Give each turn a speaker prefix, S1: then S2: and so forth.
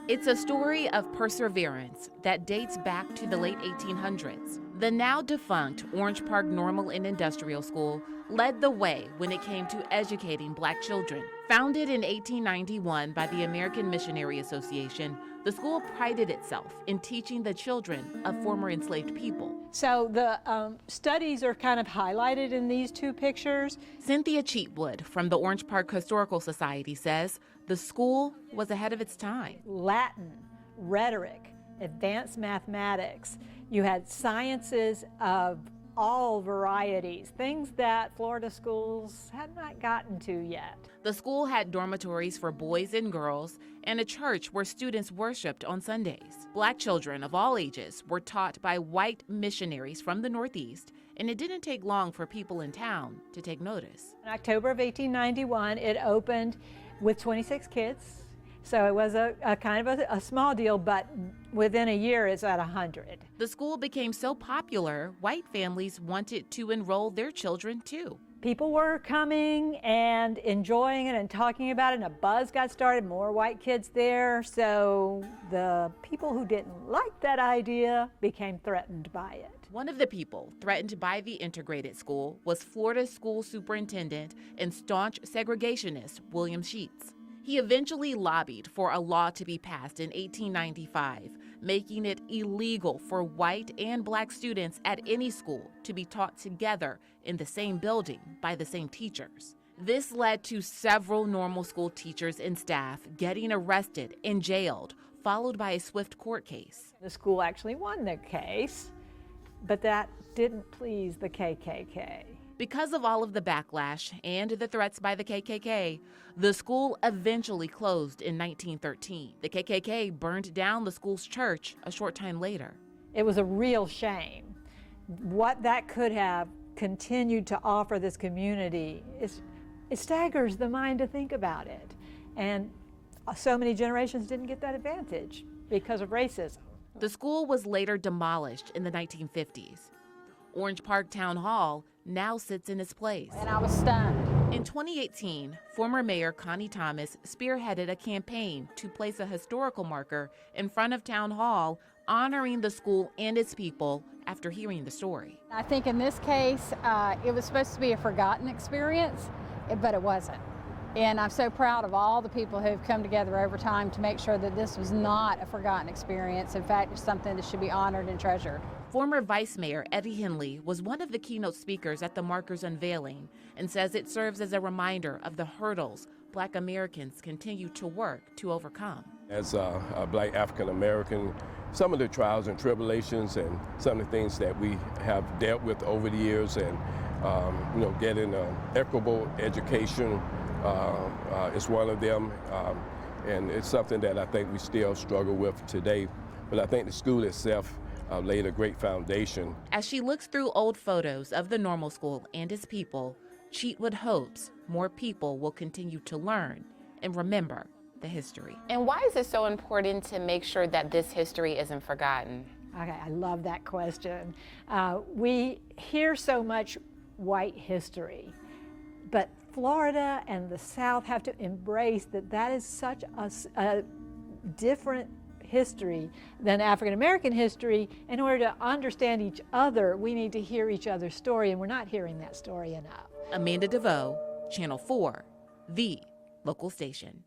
S1: It's a story of perseverance that dates back to the late 1800s. The now defunct Orange Park Normal and Industrial School led the way when it came to educating Black children. Founded in 1891 by the American Missionary Association, the school prided itself in teaching the children of former enslaved people.
S2: So the studies are kind of highlighted in these two pictures.
S1: Cynthia Cheatwood from the Orange Park Historical Society says the school was ahead of its time.
S2: Latin, rhetoric, advanced mathematics. You had sciences of all varieties, things that Florida schools had not gotten to yet.
S1: The school had dormitories for boys and girls and a church where students worshiped on Sundays. Black children of all ages were taught by white missionaries from the Northeast, and it didn't take long for people in town to take notice.
S2: In October of 1891, it opened with 26 kids. So it was a kind of a small deal, but within a year it's at 100.
S1: The school became so popular, white families wanted to enroll their children too.
S2: People were coming and enjoying it and talking about it, and a buzz got started, more white kids there. So the people who didn't like that idea became threatened by it.
S1: One of the people threatened by the integrated school was Florida school superintendent and staunch segregationist William Sheets. He eventually lobbied for a law to be passed in 1895, making it illegal for white and Black students at any school to be taught together in the same building by the same teachers. This led to several normal school teachers and staff getting arrested and jailed, followed by a swift court case.
S2: The school actually won the case, but that didn't please the KKK.
S1: Because of all of the backlash and the threats by the KKK, the school eventually closed in 1913. The KKK burned down the school's church a short time later.
S2: It was a real shame. What that could have continued to offer this community, it staggers the mind to think about it. And so many generations didn't get that advantage because of racism.
S1: The school was later demolished in the 1950s. Orange Park Town Hall now sits in its place.
S2: And I was stunned.
S1: In 2018, former Mayor Connie Thomas spearheaded a campaign to place a historical marker in front of Town Hall, honoring the school and its people after hearing the story.
S3: I think in this case, it was supposed to be a forgotten experience, but it wasn't. And I'm so proud of all the people who have come together over time to make sure that this was not a forgotten experience. In fact, it's something that should be honored and treasured.
S1: Former Vice Mayor Eddie Henley was one of the keynote speakers at the marker's unveiling and says it serves as a reminder of the hurdles Black Americans continue to work to overcome.
S4: As a Black African American, some of the trials and tribulations and some of the things that we have dealt with over the years, and getting an equitable education is one of them, and it's something that I think we still struggle with today. But I think the school itself laid a great foundation.
S1: As she looks through old photos of the normal school and its people, Cheatwood hopes more people will continue to learn and remember the history.
S5: And why is it so important to make sure that this history isn't forgotten?
S2: Okay, I love that question. We hear so much white history, but Florida and the South have to embrace that is such a different history than African American history. In order to understand each other, we need to hear each other's story, and we're not hearing that story enough.
S1: Amanda DeVoe, Channel 4, the local station.